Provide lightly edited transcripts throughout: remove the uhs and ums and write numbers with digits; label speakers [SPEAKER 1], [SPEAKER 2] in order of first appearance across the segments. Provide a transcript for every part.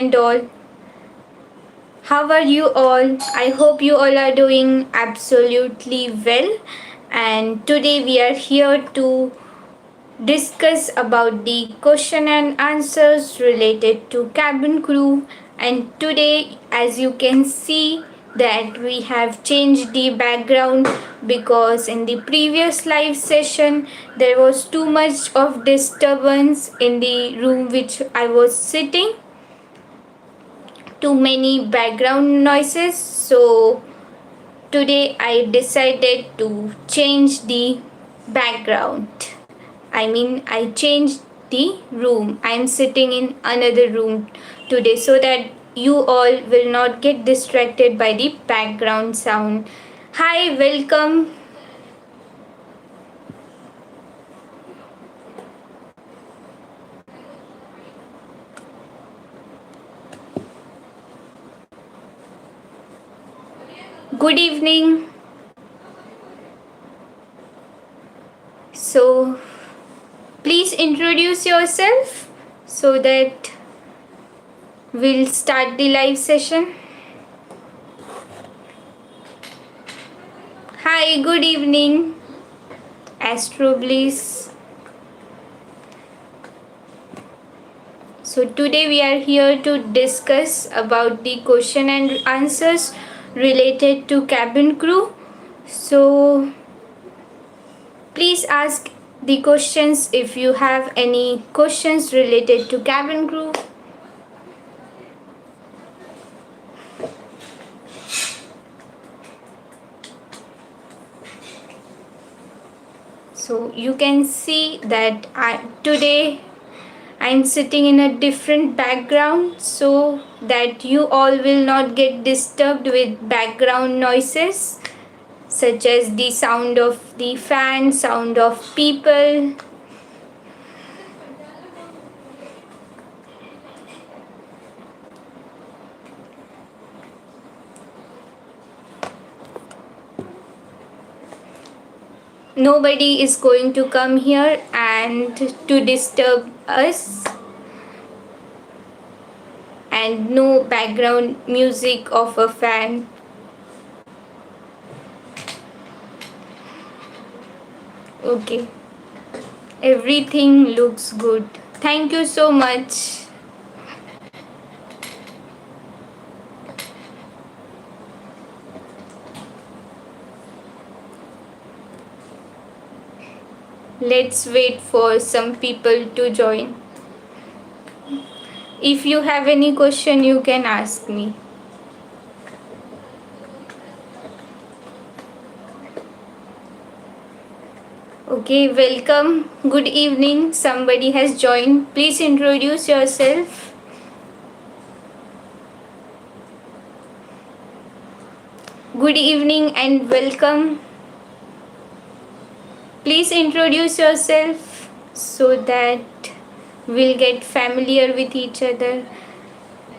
[SPEAKER 1] and all. How are you all? I hope you all are doing absolutely well. And today we are here to discuss about the question and answers related to cabin crew. And today, as you can see, that we have changed the background because in the previous live session there was too much of disturbance in the room which I was sitting, too many background noises. So today I decided to change the background. I changed the room. I'm sitting in another room today so that you all will not get distracted by the background sound. Hi, welcome. Good evening. So, please introduce yourself so that we'll start the live session. Hi, good evening, Astro Bliss. So today we are here to discuss about the question and answers related to cabin crew. So please ask the questions if you have any questions related to cabin crew. So you can see that today I'm sitting in a different background so that you all will not get disturbed with background noises such as the sound of the fan, sound of people. Nobody is going to come here and to disturb us, and no background music of a fan. Okay, everything looks good. Thank you so much. Let's wait for some people to join. If you have any question, you can ask me. Okay, welcome. Good evening. Somebody has joined. Please introduce yourself. Good evening and welcome. Please introduce yourself so that we'll get familiar with each other.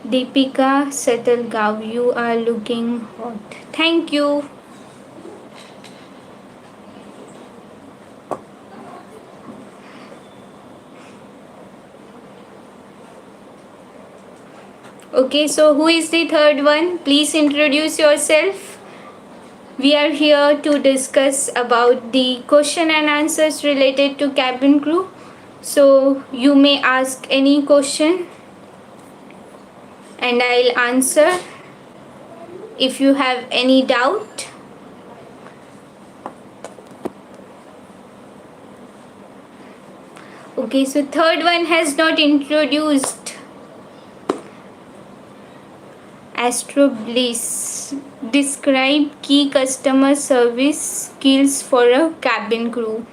[SPEAKER 1] Deepika Satalgav, you are looking hot. Thank you. Okay, so who is the third one? Please introduce yourself. We are here to discuss about the question and answers related to cabin crew. So you may ask any question and I'll answer. If you have any doubt, okay, so third one has not introduced. Astro Bliss, describe key customer service skills for a cabin crew.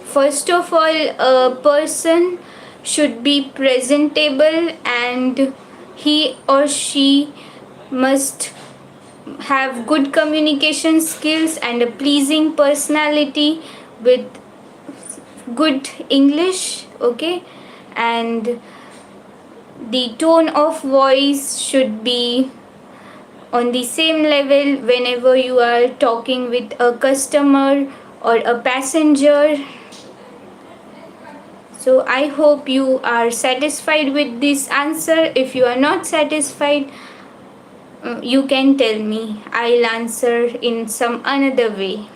[SPEAKER 1] First of all, a person should be presentable and he or she must have good communication skills and a pleasing personality with good English, okay? And the tone of voice should be on the same level whenever you are talking with a customer or a passenger. So I hope you are satisfied with this answer. If you are not satisfied, you can tell me. I'll answer in some another way.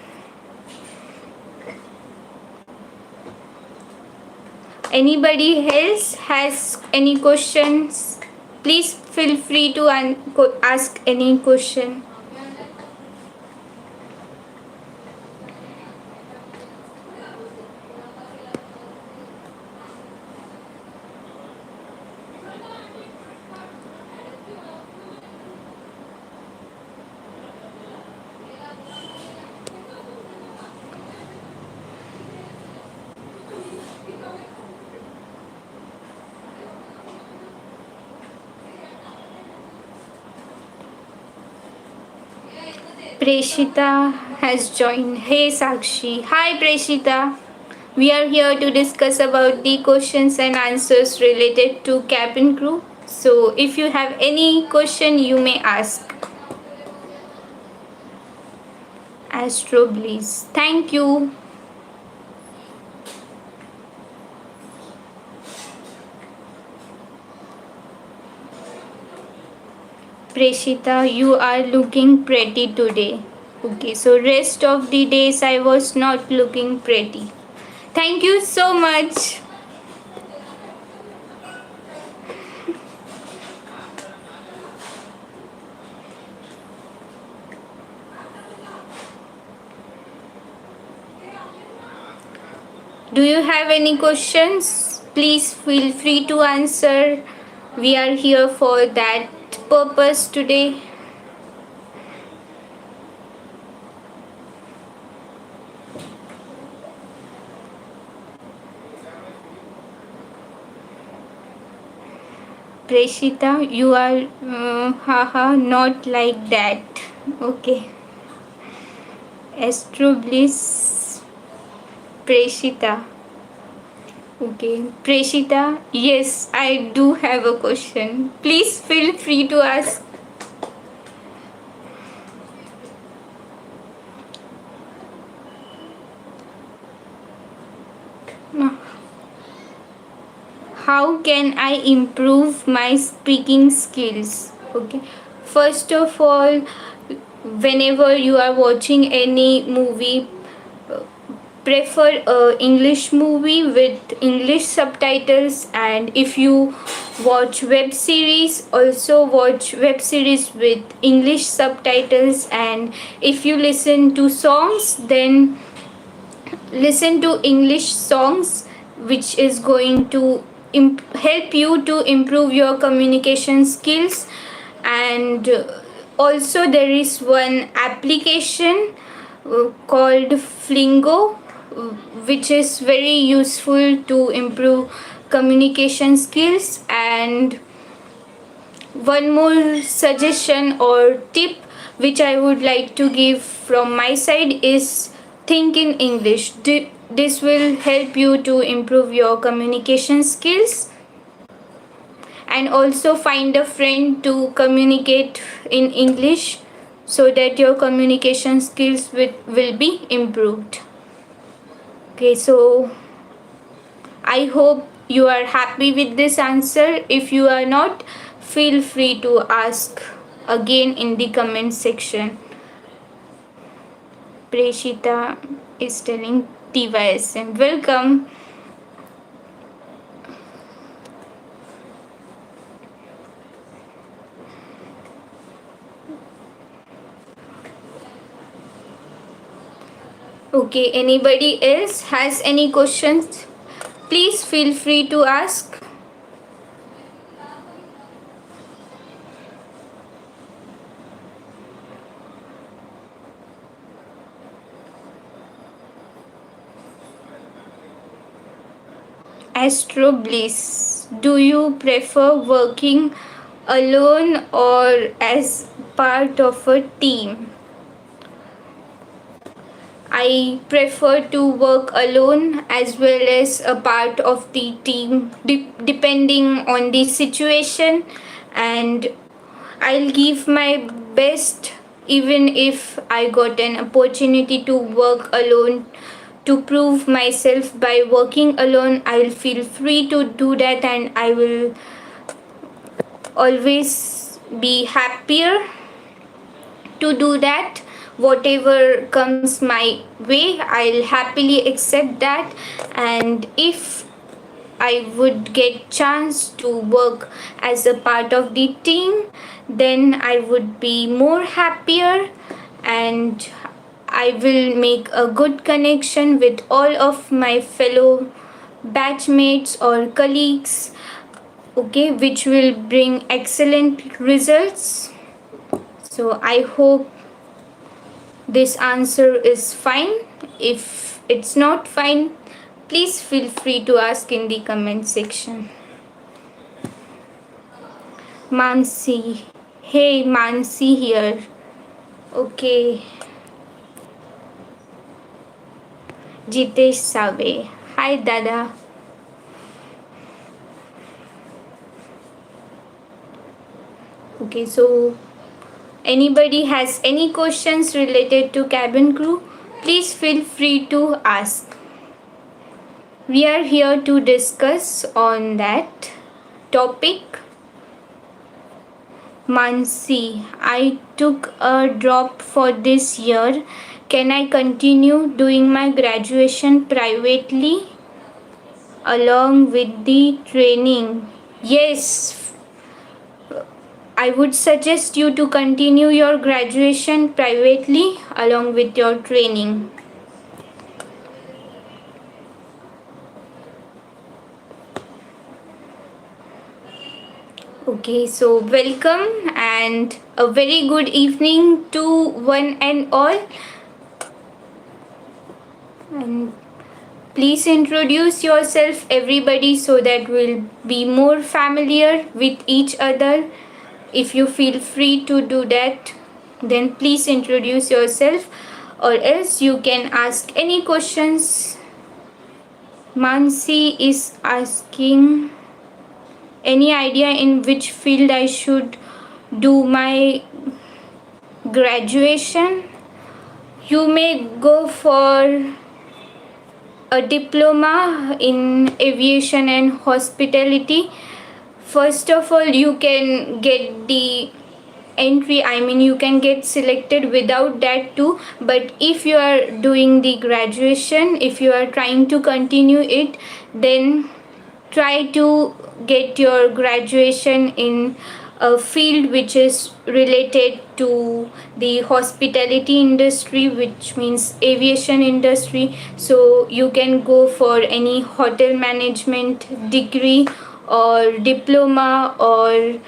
[SPEAKER 1] Anybody else has any questions? Please feel free to ask any question. Preshita has joined. Hey Sakshi. Hi Preshita. We are here to discuss about the questions and answers related to cabin crew. So if you have any question, you may ask. Astro Bliss. Thank you. Preshita, you are looking pretty today. Okay, so rest of the days I was not looking pretty. Thank you so much. Do you have any questions? Please feel free to answer. We are here for that purpose today. Preshita, you are haha not like that. Okay. Astro Bliss Preshita. Okay. Preshita, yes, I do have a question. Please feel free to ask. How can I improve my speaking skills? Okay. First of all, whenever you are watching any movie, prefer a English movie with English subtitles, and if you watch web series, also watch web series with English subtitles, and if you listen to songs, then listen to English songs, which is going to help you to improve your communication skills. And also there is one application called Flingo, which is very useful to improve communication skills. And one more suggestion or tip which I would like to give from my side is think in English. This will help you to improve your communication skills, and also find a friend to communicate in English so that your communication skills will be improved. Okay, so I hope you are happy with this answer. If you are not, feel free to ask again in the comment section. Preshita is telling TYSM. Welcome. Okay, anybody else has any questions? Please feel free to ask. Astro Bliss, do you prefer working alone or as part of a team? I prefer to work alone as well as a part of the team, depending on the situation, and I'll give my best even if I got an opportunity to work alone to prove myself by working alone, I'll feel free to do that, and I will always be happier to do that. Whatever comes my way, I'll happily accept that. And if I would get chance to work as a part of the team, then I would be more happier, and I will make a good connection with all of my fellow batchmates or colleagues, okay, which will bring excellent results. So I hope this answer is fine. If it's not fine, please feel free to ask in the comment section. Mansi. Hey, Mansi here. Okay. Jitesh Save. Hi, Dada. Okay, so anybody has any questions related to cabin crew, please feel free to ask. We are here to discuss on that topic. Mansi, I took a drop for this year. Can I continue doing my graduation privately along with the training? Yes, I would suggest you to continue your graduation privately along with your training. Okay, so welcome and a very good evening to one and all. And please introduce yourself, everybody, so that we'll be more familiar with each other. If you feel free to do that, then please introduce yourself, or else you can ask any questions. Mansi is asking, any idea in which field I should do my graduation? You may go for a diploma in aviation and hospitality. First of all, you can get the entry, I mean, you can get selected without that too. But if you are doing the graduation, if you are trying to continue it, then try to get your graduation in a field which is related to the hospitality industry, which means aviation industry. So you can go for any hotel management degree or diploma, or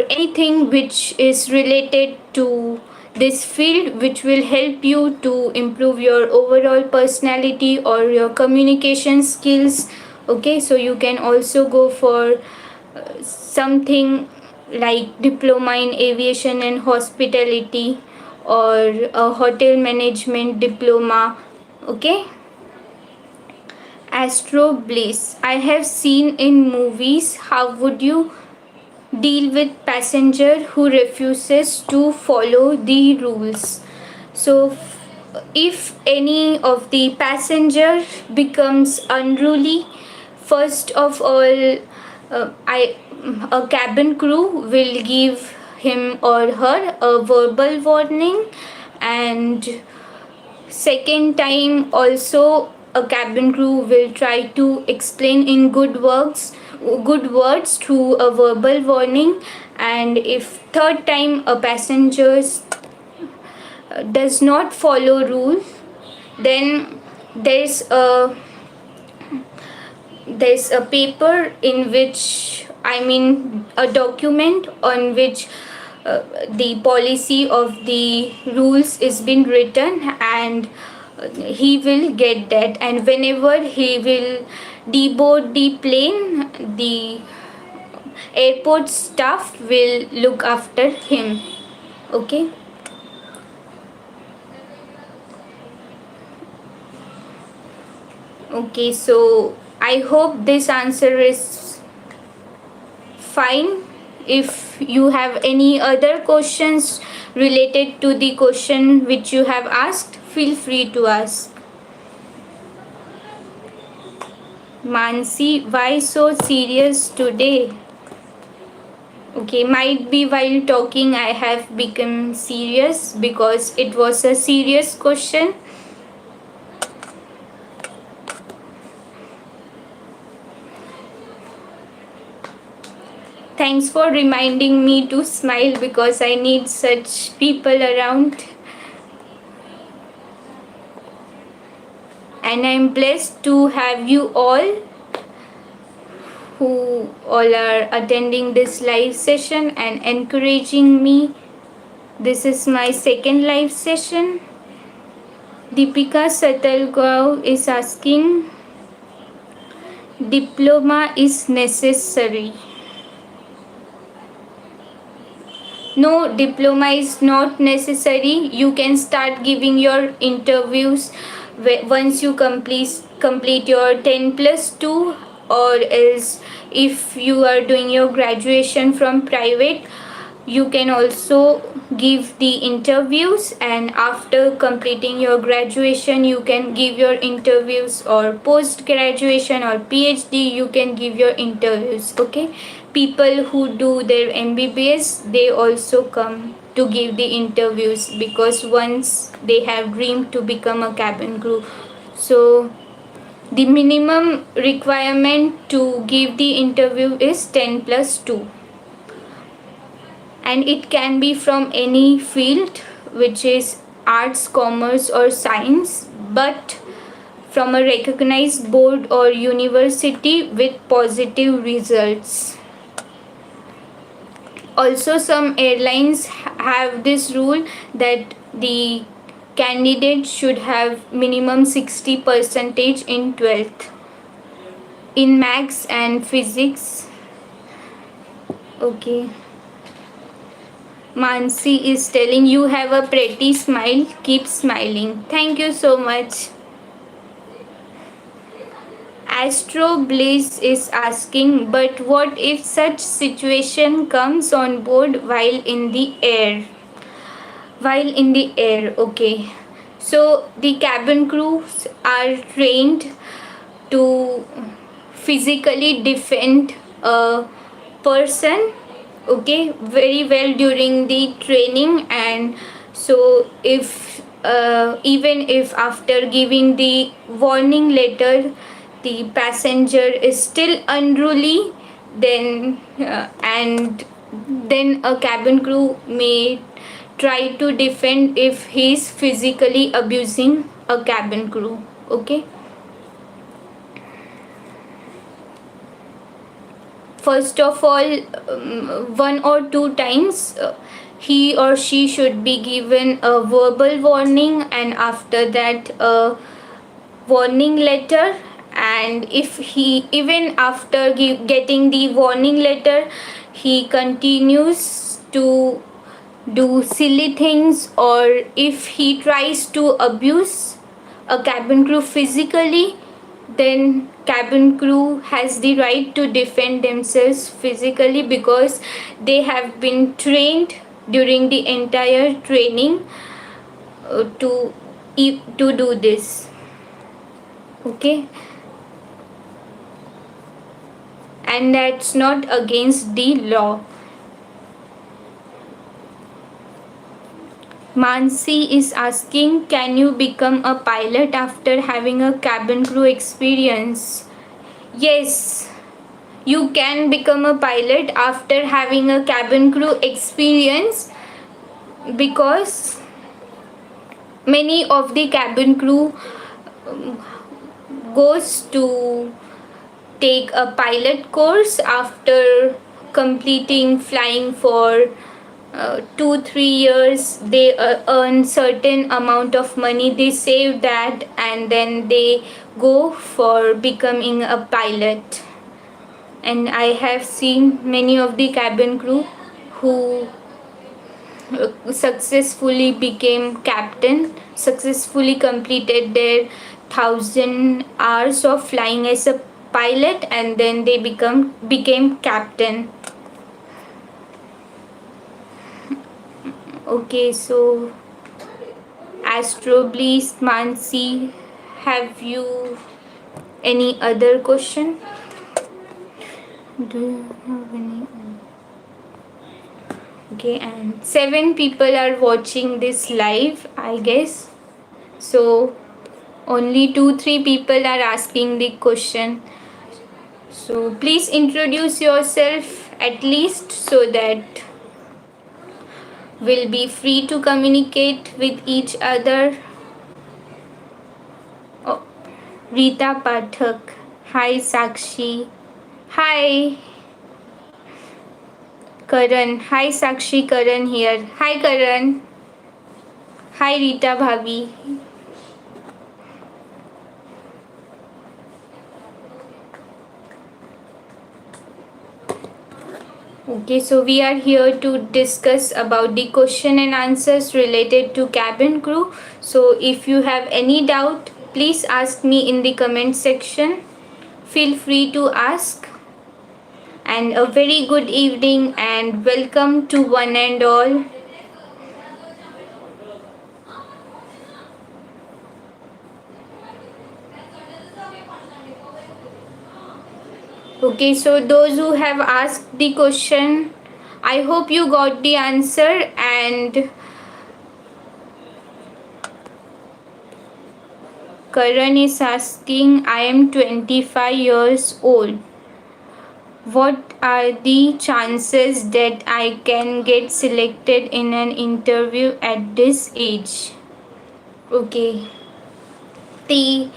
[SPEAKER 1] anything which is related to this field, which will help you to improve your overall personality or your communication skills. Okay, so you can also go for something like diploma in aviation and hospitality, or a hotel management diploma. Okay. Astro Bliss, I have seen in movies. How would you deal with passenger who refuses to follow the rules? So if any of the passenger becomes unruly, first of all, I a cabin crew will give him or her a verbal warning, and second time also a cabin crew will try to explain in good words through a verbal warning. And if third time a passenger does not follow rules, then there's a paper in which, I mean, a document on which the policy of the rules is been written, and he will get that. And whenever he will deboard the plane, the airport staff will look after him. Okay. Okay, so I hope this answer is fine. If you have any other questions, related to the question which you have asked, feel free to ask. Mansi, why so serious today? Okay, might be while talking I have become serious because it was a serious question. Thanks for reminding me to smile because I need such people around. And I'm blessed to have you all who all are attending this live session and encouraging me. This is my second live session. Deepika Satalgaon is asking, diploma is necessary. No, diploma is not necessary. You can start giving your interviews once you complete your 10 plus 2, or else if you are doing your graduation from private, you can also give the interviews, and after completing your graduation you can give your interviews, or post graduation or PhD you can give your interviews. Okay, people who do their MBBS, they also come to give the interviews because once they have dreamed to become a cabin crew. So the minimum requirement to give the interview is 10 plus 2, and it can be from any field, which is arts, commerce or science, but from a recognized board or university with positive results. Also, some airlines have this rule that the candidate should have minimum 60 percentage in 12th in maths and physics. Okay, Mansi is telling, you have a pretty smile, keep smiling. Thank you so much. Astro Bliss is asking, but what if such situation comes on board while in the air? While in the air, okay. So the cabin crews are trained to physically defend a person, okay, very well during the training. And so if even if after giving the warning letter the passenger is still unruly, then and then a cabin crew may try to defend if he is physically abusing a cabin crew. Okay, first of all, one or two times he or she should be given a verbal warning, and after that a warning letter. And if he, even after getting the warning letter, he continues to do silly things, or if he tries to abuse a cabin crew physically, then cabin crew has the right to defend themselves physically because they have been trained during the entire training to do this. Okay, and that's not against the law. Mansi is asking, can you become a pilot after having a cabin crew experience? Yes, you can become a pilot after having a cabin crew experience, because many of the cabin crew goes to take a pilot course after completing flying for 2-3 years. They earn certain amount of money, they save that, and then they go for becoming a pilot. And I have seen many of the cabin crew who successfully became captain, successfully completed their 1,000 hours of flying as a pilot, and then they became captain. Okay, so Astro Bliss, Mansi, have you any other question? Do you have any? Okay, and 7 people are watching this live, I guess. So only 2-3 people are asking the question. So please introduce yourself at least so that we'll be free to communicate with each other. Oh, Rita Pathak. Hi Sakshi. Hi Karan. Hi Sakshi, Karan here. Hi Karan. Hi Rita Bhabi. Okay, so we are here to discuss about the question and answers related to cabin crew. So if you have any doubt, please ask me in the comment section. Feel free to ask. And a very good evening and welcome to one and all. Okay, so those who have asked the question, I hope you got the answer. And Karan is asking, I am 25 years old. What are the chances that I can get selected in an interview at this age? Okay. The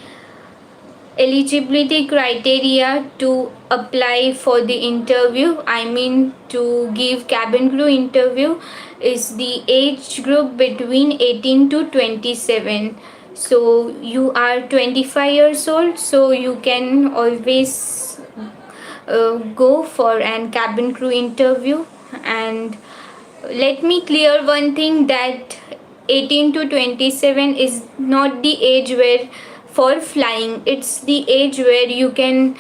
[SPEAKER 1] eligibility criteria to apply for the interview, I mean to give cabin crew interview, is the age group between 18 to 27. So you are 25 years old, so you can always go for an cabin crew interview. And let me clear one thing, that 18 to 27 is not the age where for flying, it's the age where you can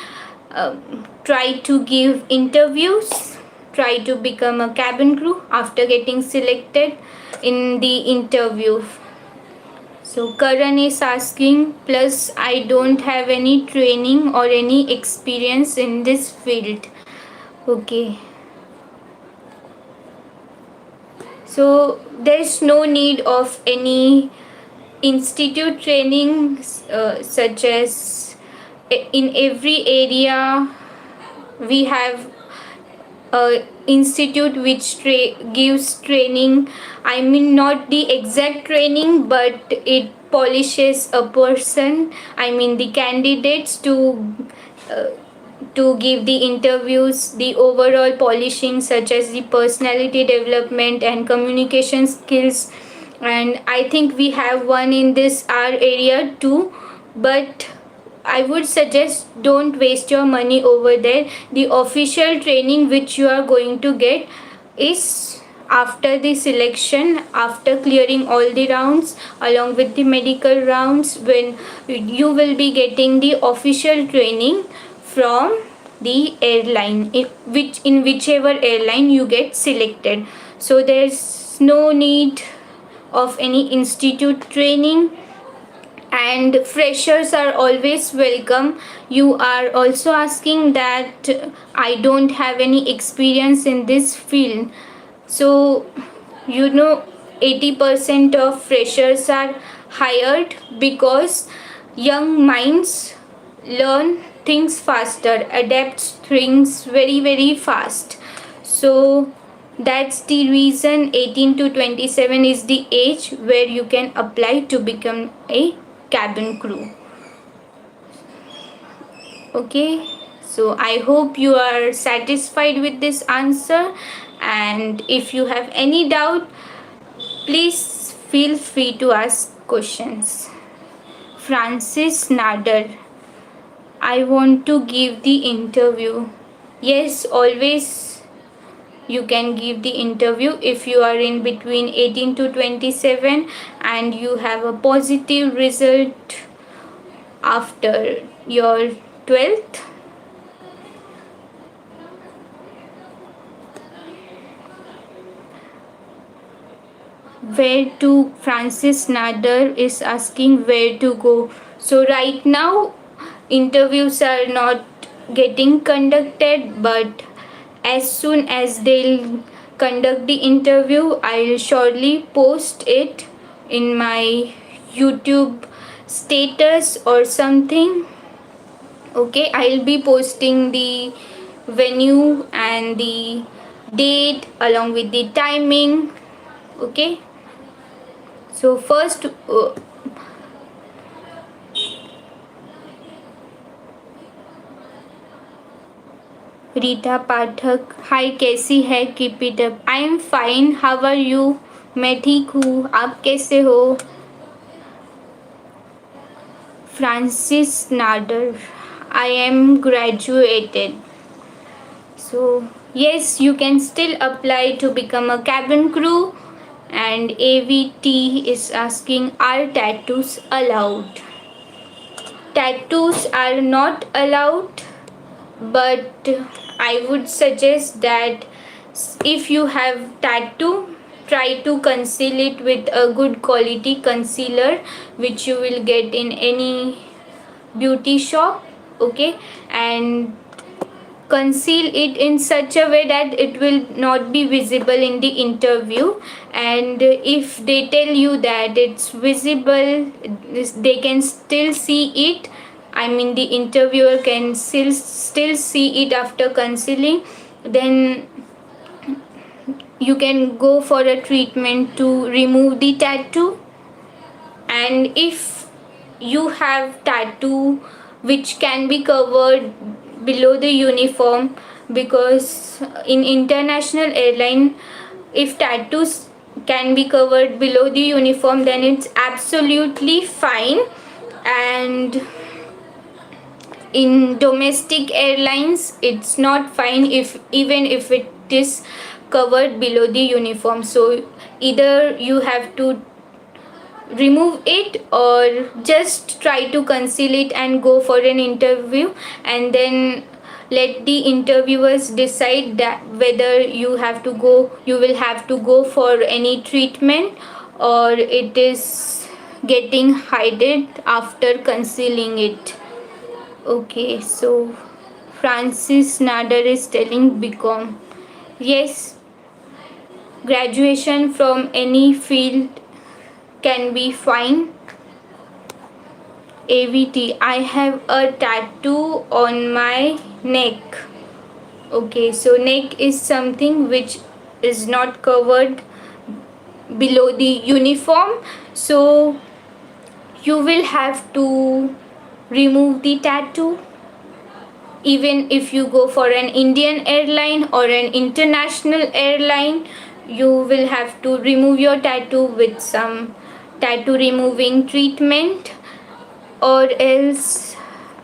[SPEAKER 1] uh, try to give interviews, try to become a cabin crew after getting selected in the interview. So Karan is asking, plus I don't have any training or any experience in this field. Okay. So there's no need of any institute training, such as in every area we have a institute which gives training. I mean, not the exact training, but it polishes a person, I mean the candidates, uh, to give the interviews, the overall polishing, such as the personality development and communication skills. And I think we have one in this our area too, but I would suggest don't waste your money over there. The official training which you are going to get is after the selection, after clearing all the rounds along with the medical rounds, when you will be getting the official training from the airline, in whichever airline you get selected. So there's no need of any institute training, and freshers are always welcome. You are also asking that I don't have any experience in this field. So 80% of freshers are hired because young minds learn things faster, adapt things very very fast. So that's the reason 18 to 27 is the age where you can apply to become a cabin crew. Okay, so I hope you are satisfied with this answer, and if you have any doubt, please feel free to ask questions. Francis Nader, I want to give the interview. Yes, always you can give the interview if you are in between 18 to 27 and you have a positive result after your 12th. Where to? Francis Nader is asking where to go. So right now interviews are not getting conducted, but as soon as they'll conduct the interview, I'll surely post it in my YouTube status or something. Okay, I'll be posting the venue and the date along with the timing. Okay, so first Rita Pathak, hi कैसी है, keep it up. I am fine, how are you? मैं ठीक हूँ, आप कैसे हो? Francis Nadar, I am graduated. So yes, you can still apply to become a cabin crew. And AVT is asking, are tattoos allowed? Tattoos are not allowed, but I would suggest that if you have tattoo, try to conceal it with a good quality concealer which you will get in any beauty shop. Okay, and conceal it in such a way that it will not be visible in the interview. And if they tell you that it's visible, they can still see it. I mean, the interviewer can still see it after concealing. Then you can go for a treatment to remove the tattoo. And if you have tattoo which can be covered below the uniform, because in international airline, if tattoos can be covered below the uniform, then it's absolutely fine. And in domestic airlines, it's not fine if even if it is covered below the uniform. So either you have to remove it or just try to conceal it and go for an interview, and then let the interviewers decide that whether you will have to go for any treatment, or it is getting hidden after concealing it. Okay, so Francis Nader is telling BCom. Yes, graduation from any field can be fine. AVT, I have a tattoo on my neck. Okay, so neck is something which is not covered below the uniform, so you will have to remove the tattoo. Even if you go for an Indian airline or an international airline, you will have to remove your tattoo with some tattoo removing treatment, or else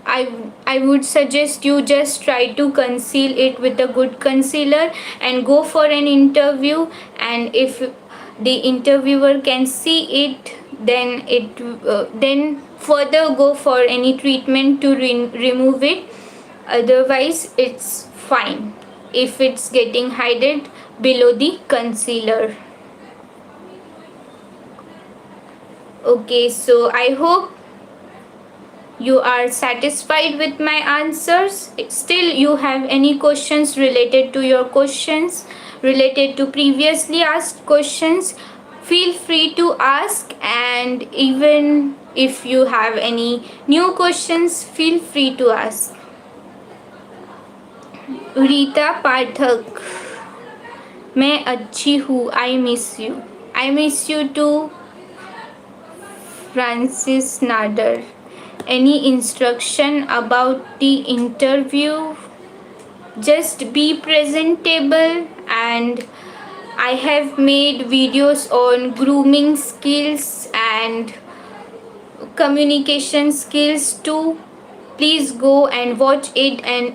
[SPEAKER 1] I would suggest you just try to conceal it with a good concealer and go for an interview. And if the interviewer can see it, then further go for any treatment to remove it. Otherwise it's fine if it's getting hidden below the concealer. Okay, so I hope you are satisfied with my answers. Still you have any questions related to your questions, related to previously asked questions, feel free to ask. And even if you have any new questions, feel free to ask. Rita Pathak, मैं अच्छी हूँ, I miss you too. Francis Nader, any instruction about the interview? Just be presentable, and I have made videos on grooming skills and communication skills too. Please go and watch it. And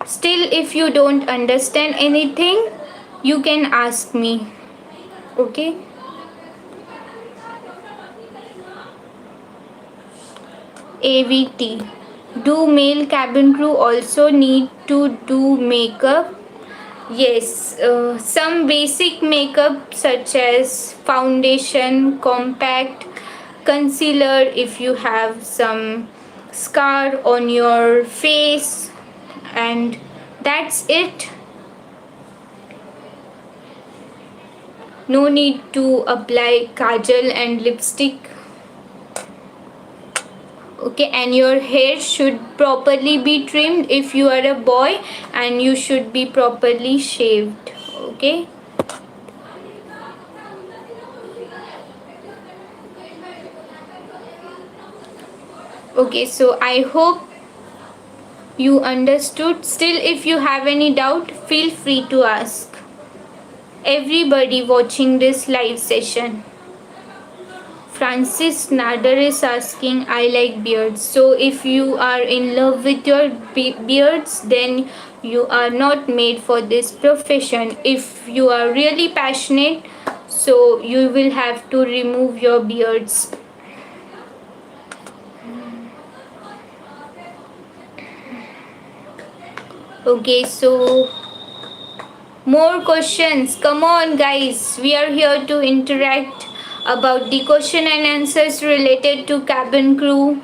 [SPEAKER 1] still if you don't understand anything, you can ask me. Okay, AVT, do male cabin crew also need to do makeup? Yes, some basic makeup such as foundation, compact, concealer if you have some scar on your face, and that's it. No need to apply kajal and lipstick. Okay, and your hair should properly be trimmed if you are a boy, and you should be properly shaved. Okay. Okay, so I hope you understood. Still, if you have any doubt, feel free to ask. Everybody watching this live session. Francis Nader is asking, I like beards. So, if you are in love with your beards, then you are not made for this profession. If you are really passionate, so you will have to remove your beards. Okay, so more questions. Come on, guys. We are here to interact about the question and answers related to cabin crew.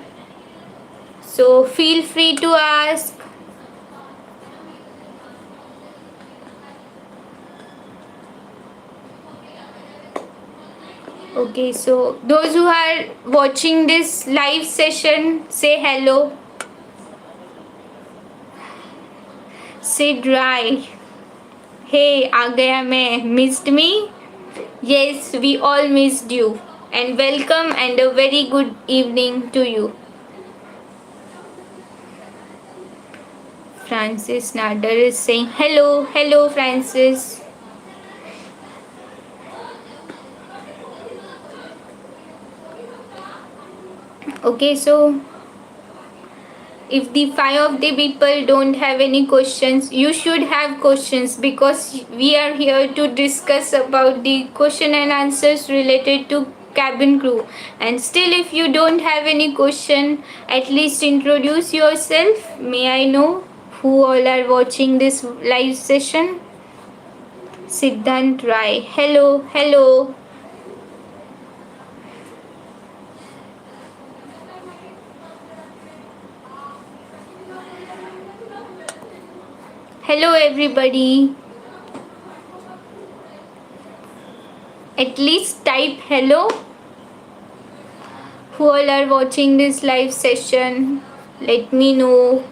[SPEAKER 1] So feel free to ask. Okay, so those who are watching this live session, say hello. Say dry. Hey, आ गया मैं. Missed me? Yes, we all missed you. And welcome and a very good evening to you. Francis Nader is saying hello. Hello, Francis. Okay, so if the five of the people don't have any questions, you should have questions, because we are here to discuss about the question and answers related to cabin crew. And still, if you don't have any question, at least introduce yourself. May I know who all are watching this live session? Siddhant Rai. Hello, hello. Hello, everybody. At least type hello. Who all are watching this live session? Let me know.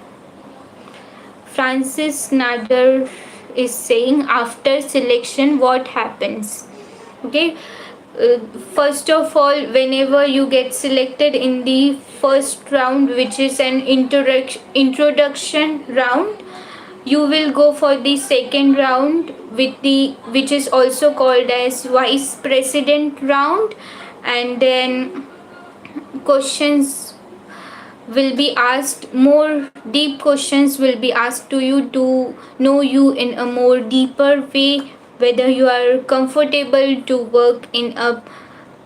[SPEAKER 1] Francis Nader is saying, after selection, what happens? Okay. First of all, whenever you get selected in the first round, which is an introduction round, you will go for the second round, with the which is also called as vice president round, and then questions will be asked. More deep questions will be asked to you to know you in a more deeper way, whether you are comfortable to work in a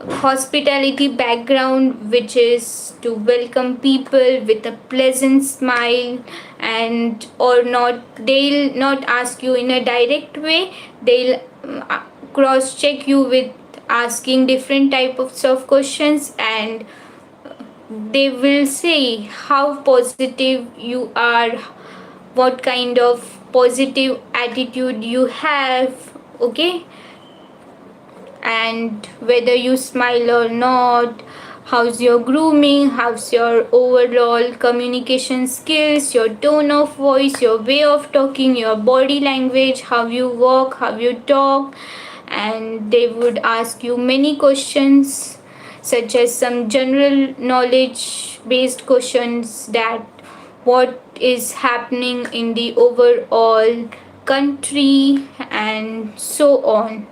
[SPEAKER 1] hospitality background, which is to welcome people with a pleasant smile, and or not. They'll not ask you in a direct way. They'll cross check you with asking different types of questions, and they will say how positive you are, what kind of positive attitude you have. Okay, and whether you smile or not, how's your grooming, how's your overall communication skills, your tone of voice, your way of talking, your body language, how you walk, how you talk. And they would ask you many questions, such as some general knowledge based questions, that what is happening in the overall country, and so on.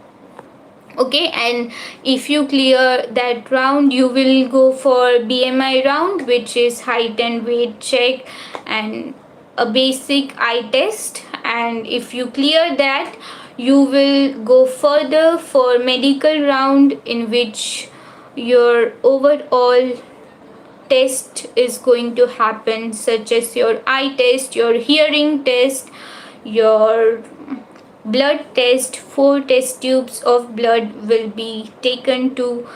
[SPEAKER 1] Okay, and if you clear that round, you will go for BMI round, which is height and weight check and a basic eye test. And if you clear that, you will go further for medical round, in which your overall test is going to happen, such as your eye test, your hearing test, your blood test. 4 test tubes of blood will be taken to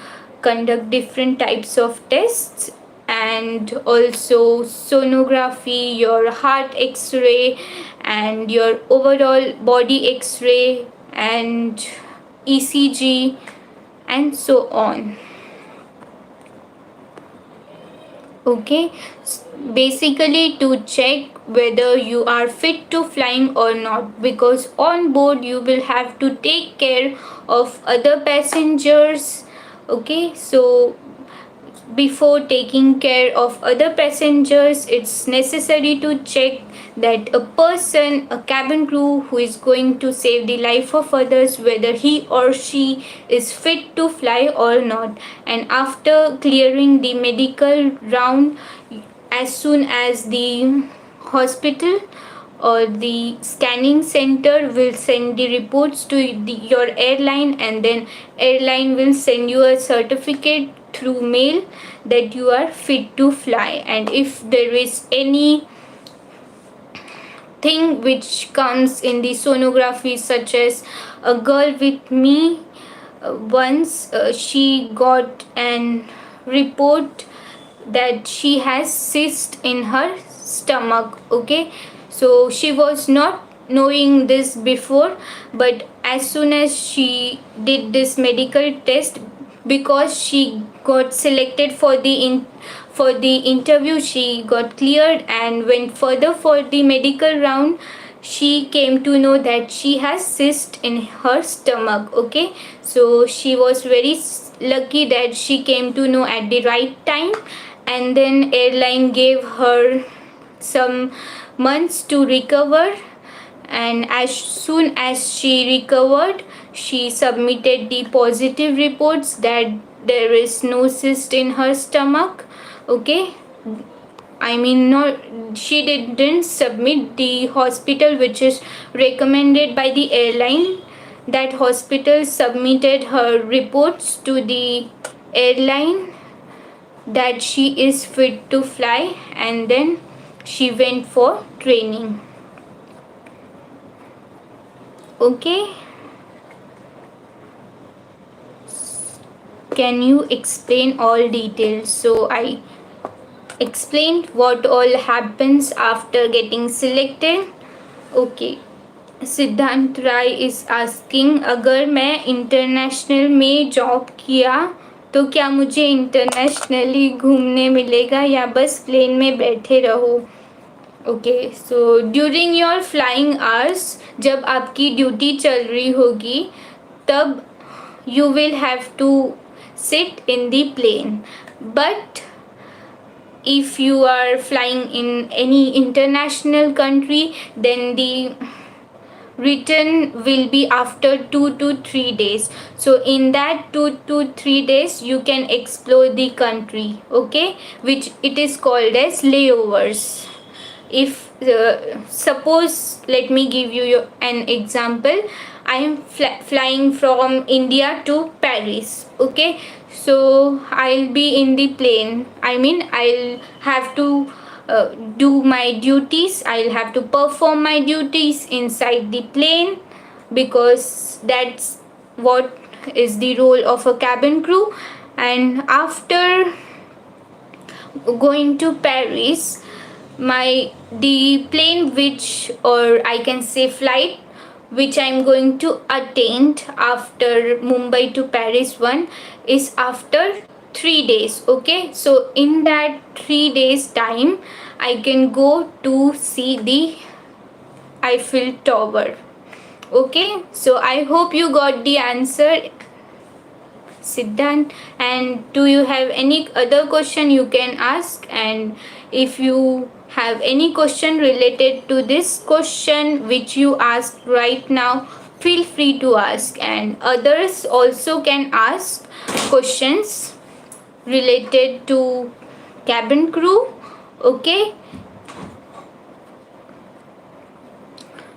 [SPEAKER 1] conduct different types of tests, and also sonography, your heart x-ray, and your overall body x-ray, and ECG, and so on. Okay, basically to check whether you are fit to flying or not, because on board you will have to take care of other passengers. Okay, so before taking care of other passengers, it's necessary to check that a person, a cabin crew who is going to save the life of others, whether he or she is fit to fly or not. And after clearing the medical round, as soon as the hospital or the scanning center will send the reports to your airline, and then airline will send you a certificate through mail that you are fit to fly. And if there is any thing which comes in the sonography, such as a girl with me, once she got an report that she has cyst in her stomach. Okay, so she was not knowing this before, but as soon as she did this medical test, because she got selected for the interview, she got cleared and went further for the medical round, she came to know that she has cyst in her stomach. Okay, so she was very lucky that she came to know at the right time, and then airline gave her some months to recover, and as soon as she recovered, she submitted the positive reports that there is no cyst in her stomach. Okay, I mean, not, she didn't submit the hospital which is recommended by the airline. That hospital submitted her reports to the airline that she is fit to fly, and then she went for training. Okay, can you explain all details? So I explained what all happens after getting selected. Okay, सिद्धांत राय is asking, अगर मैं international में job किया तो क्या मुझे internationally घूमने मिलेगा या बस प्लेन में बैठे रहो? Okay, so during your flying hours, जब आपकी ड्यूटी चल रही होगी, तब you will have to sit in the plane. But if you are flying in any international country, then the return will be after 2 to 3 days. So in that 2 to 3 days you can explore the country. Okay, which it is called as layovers. If suppose, let me give you an example. I am flying from India to Paris. Okay, so I'll be in the plane. I mean, I'll have to do my duties. I'll have to perform my duties inside the plane, because that's what is the role of a cabin crew. And after going to Paris, the plane which, or I can say flight, which I'm going to attend after Mumbai to Paris one, is after 3 days. Okay, so in that 3 days time, I can go to see the Eiffel Tower. Okay, so I hope you got the answer, Siddhant. And do you have any other question, you can ask. And if you have any question related to this question which you asked right now, feel free to ask, and others also can ask questions related to cabin crew. Okay,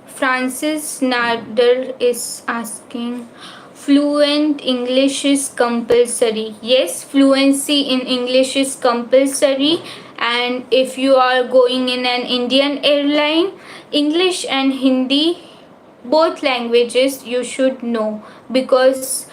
[SPEAKER 1] Francis Nader is asking, fluent English is compulsory? Yes, fluency in English is compulsory. And if you are going in an Indian airline, English and Hindi both languages you should know, because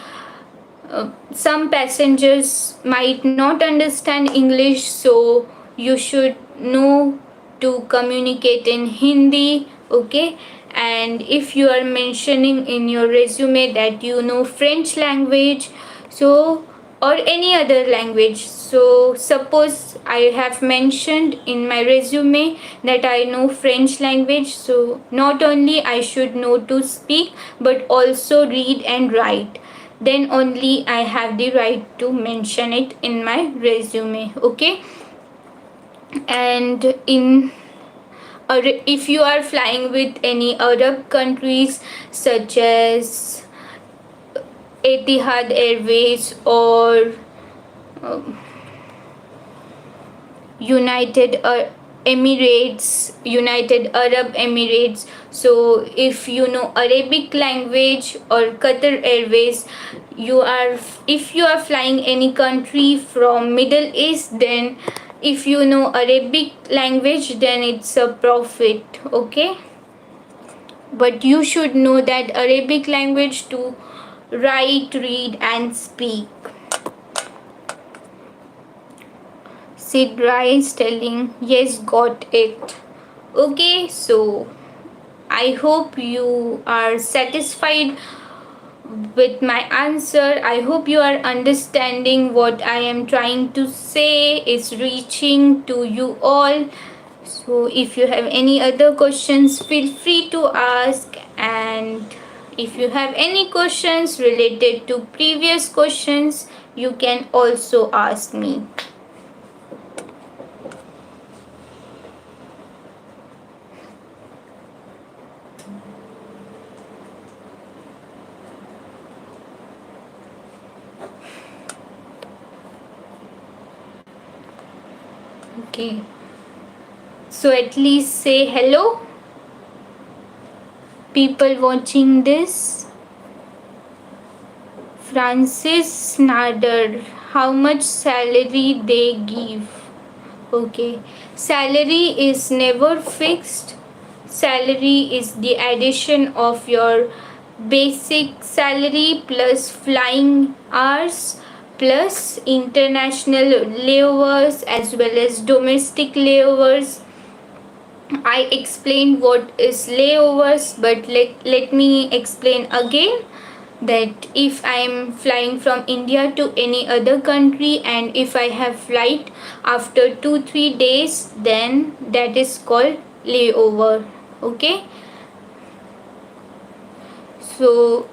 [SPEAKER 1] some passengers might not understand English, so you should know to communicate in Hindi, okay? And if you are mentioning in your resume that you know French language, so or any other language, so suppose I have mentioned in my resume that I know French language, so not only I should know to speak but also read and write, then only I have the right to mention it in my resume, okay? And in if you are flying with any Arab countries such as Etihad Airways or uh, United United Arab Emirates. So if you know Arabic language or Qatar Airways, you are if you are flying any country from Middle East, then if you know Arabic language, then it's a profit, okay? But you should know that Arabic language to write, read, and speak. Sid Rice telling, yes, got it. Okay, so I hope you are satisfied with my answer. I hope you are understanding what I am trying to say is reaching to you all. So if you have any other questions, feel free to ask, and if you have any questions related to previous questions, you can also ask me. Okay. So at least say hello, people watching this. Francis Nader, how much salary they give? Okay. Salary is never fixed. Salary is the addition of your basic salary plus flying hours plus international layovers as well as domestic layovers. I explained what is layovers, but let me explain again that if I am flying from India to any other country and if I have flight after 2-3 days, then that is called layover, okay? So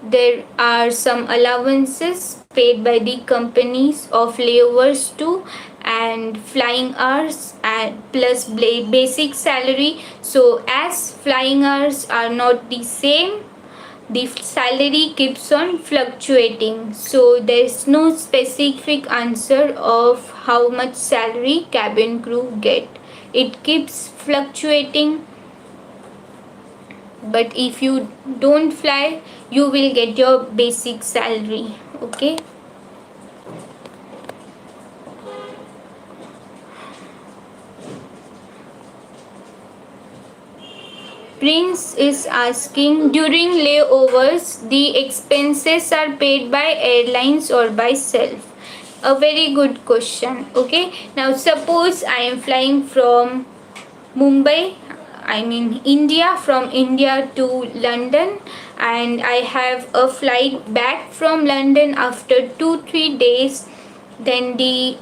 [SPEAKER 1] there are some allowances paid by the companies of layovers too, and flying hours and plus basic salary. So as flying hours are not the same, the salary keeps on fluctuating. So there is no specific answer of how much salary cabin crew get. It keeps fluctuating, but if you don't fly, you will get your basic salary, okay? Prince is asking, during layovers, the expenses are paid by airlines or by self? A very good question. Okay, now suppose I am flying from Mumbai, I mean India, from India to London, and I have a flight back from London after 2-3 days. Then the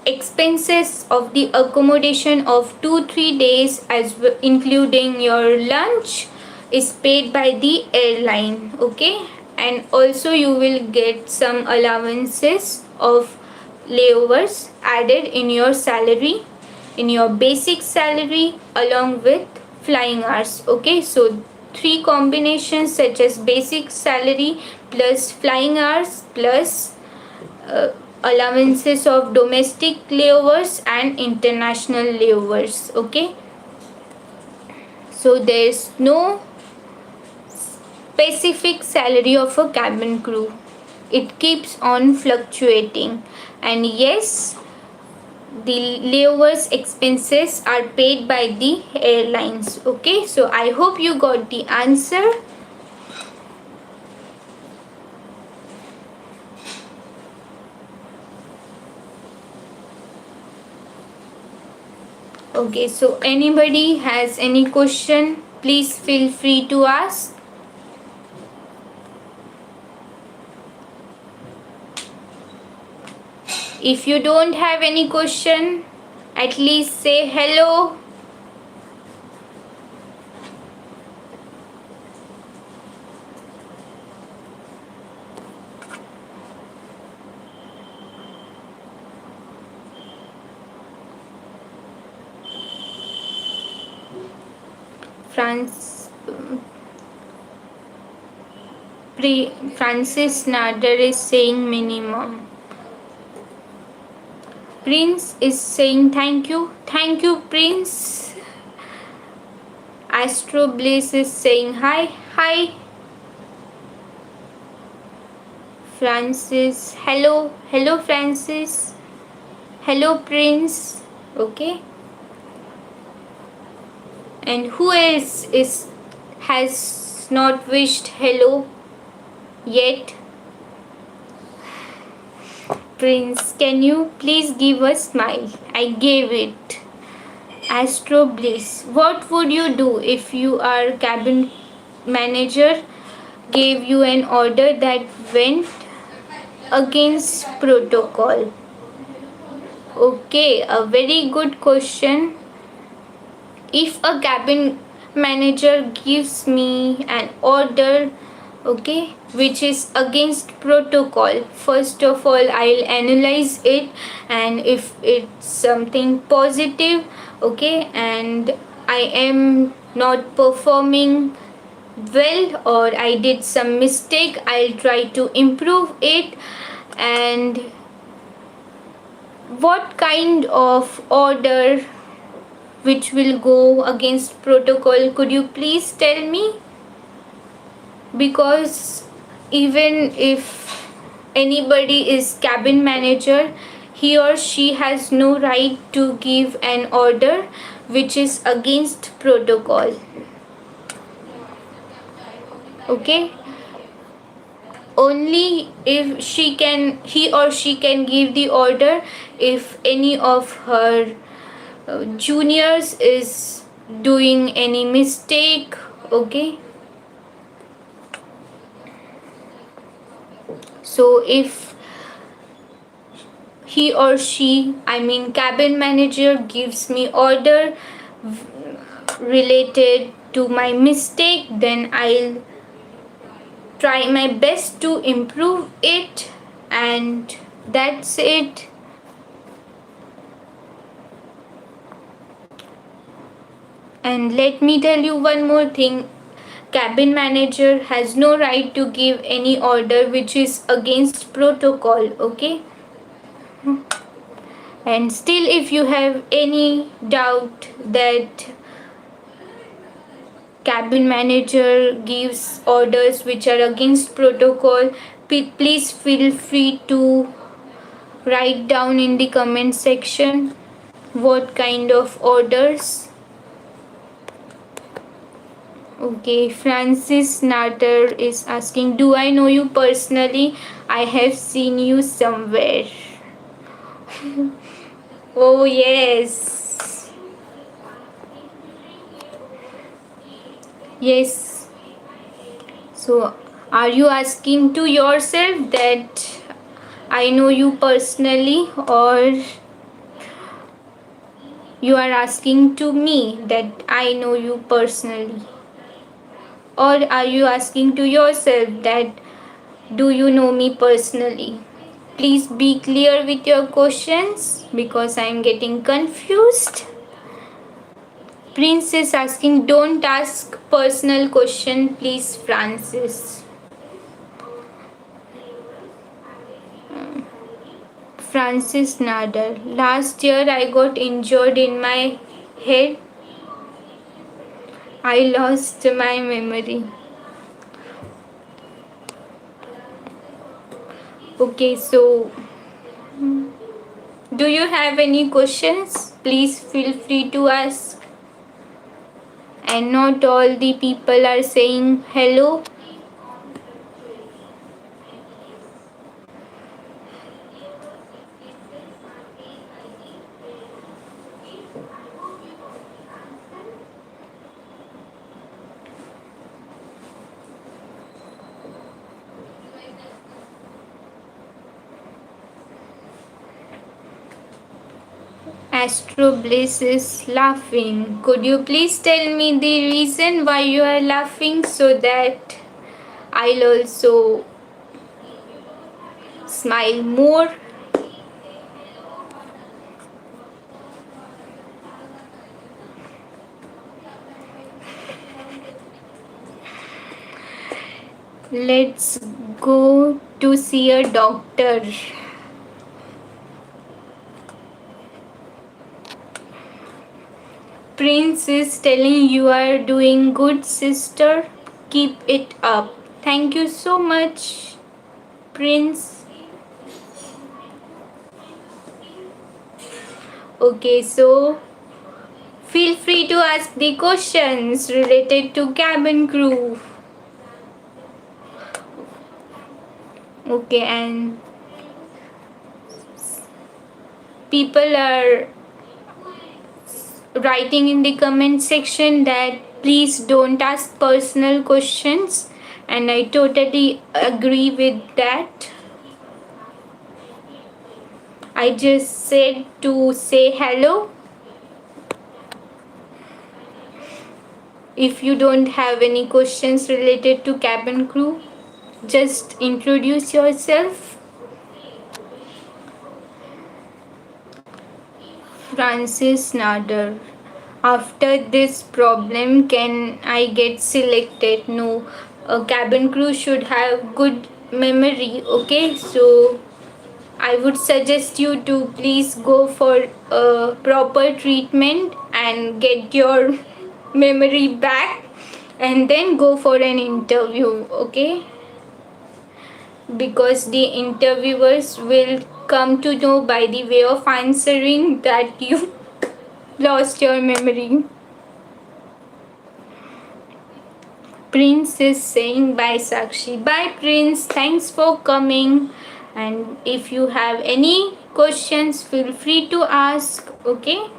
[SPEAKER 1] expenses of the accommodation of 2-3 days as including your lunch is paid by the airline, okay? And also you will get some allowances of layovers added in your salary, in your basic salary, along with flying hours, okay? So three combinations such as basic salary plus flying hours plus uh, allowances of domestic layovers and international layovers, okay? So there is no specific salary of a cabin crew, it keeps on fluctuating. And yes, the layovers expenses are paid by the airlines. Okay, so I hope you got the answer. Okay, so anybody has any question, please feel free to ask. If you don't have any question, at least say hello. France, Francis Nader is saying minimum. Prince is saying thank you. Thank you, Prince. Astro Bliss is saying hi. Hi. Francis. Hello. Hello, Francis. Hello, Prince. Okay. And who else is has not wished hello yet? Prince, can you please give a smile? I gave it. Astro Bliss. What would you do if you are cabin manager gave you an order that went against protocol? Okay, a very good question. If a cabin manager gives me an order, okay, which is against protocol, first of all I'll analyze it, and if it's something positive, okay, and I am not performing well or I did some mistake, I'll try to improve it. And what kind of order which will go against protocol, could you please tell me? Because even if anybody is cabin manager, he or she has no right to give an order which is against protocol. Okay, only if he or she can give the order if any of her juniors is doing any mistake. Okay, so if he or she, I mean cabin manager, gives me order related to my mistake, then I'll try my best to improve it, and that's it. And let me tell you one more thing, cabin manager has no right to give any order which is against protocol. Okay, and still if you have any doubt that cabin manager gives orders which are against protocol, please feel free to write down in the comment section what kind of orders. Okay, Francis Natter is asking, do I know you personally? I have seen you somewhere. Oh yes. Yes. So are you asking to yourself that I know you personally, or you are asking to me that I know you personally? Or are you asking to yourself that do you know me personally? Please be clear with your questions because I am getting confused. Prince is asking, don't ask personal question, please, Francis. Francis Nader. Last year I got injured in my head. I lost my memory. Okay, so Do you have any questions? Please feel free to ask. And not all the people are saying hello. Astro Bliss is laughing. Could you please tell me the reason why you are laughing so that I'll also smile more? Let's go to see a doctor. Prince is telling you are doing good, sister. Keep it up. Thank you so much, Prince. Okay, so feel free to ask the questions related to cabin crew. Okay, and people are writing in the comment section that please don't ask personal questions, and I totally agree with that. I just said to say hello. If you don't have any questions related to cabin crew, just introduce yourself. Francis Nader. After this problem, can I get selected? No. A cabin crew should have good memory. Okay, so I would suggest you to please go for a proper treatment and get your memory back and then go for an interview. Okay, because the interviewers will come to know by the way of answering that you lost your memory. Prince is saying bye, Sakshi. Bye, Prince. Thanks for coming. And if you have any questions, feel free to ask. Okay,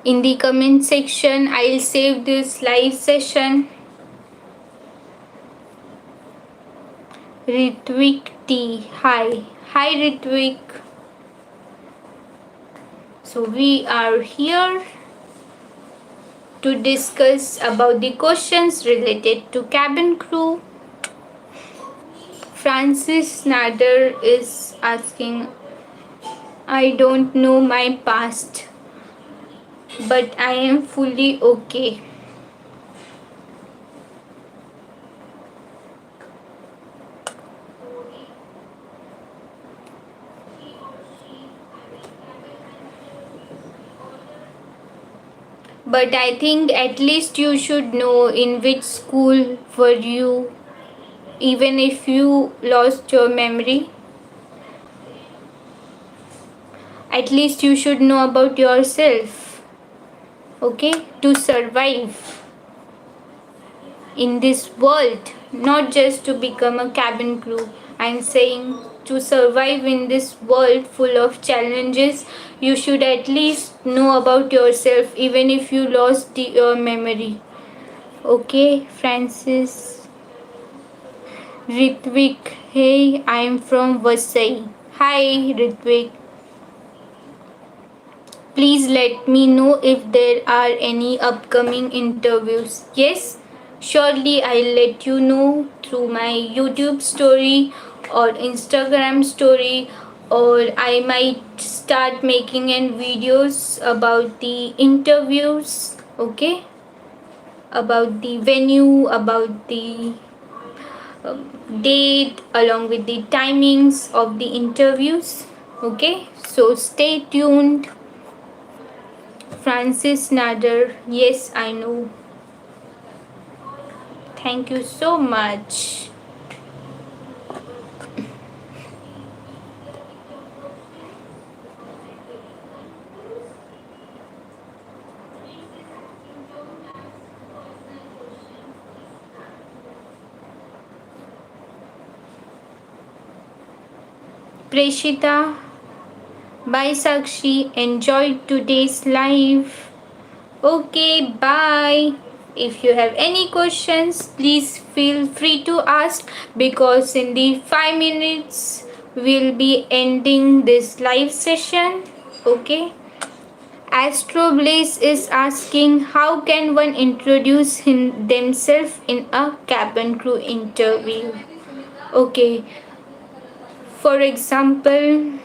[SPEAKER 1] in the comment section, I'll save this live session. Ritvik T. Hi. Hi, Ritvik. So we are here to discuss about the questions related to cabin crew. Francis Nader is asking, I don't know my past, but I am fully okay. But I think at least you should know in which school were you, even if you lost your memory. At least you should know about yourself, okay, to survive in this world, not just to become a cabin crew. I'm saying to survive in this world full of challenges, you should at least know about yourself, even if you lost your memory. Okay, Francis. Ritvik, hey, I'm from Vasai. Hi, Ritvik. Please let me know if there are any upcoming interviews. Yes, surely I'll let you know through my YouTube story or Instagram story, or I might start making an videos about the interviews, okay? About the venue, about the date, along with the timings of the interviews, okay? So stay tuned. Francis Nader, yes, I know. Thank you so much. Preshita. Bye Sakshi. Enjoy today's live. Okay, bye. If you have any questions, please feel free to ask because in the 5 minutes we'll be ending this live session. Okay. Astro Blaze is asking how can one introduce themselves in a cabin crew interview? Okay, for example,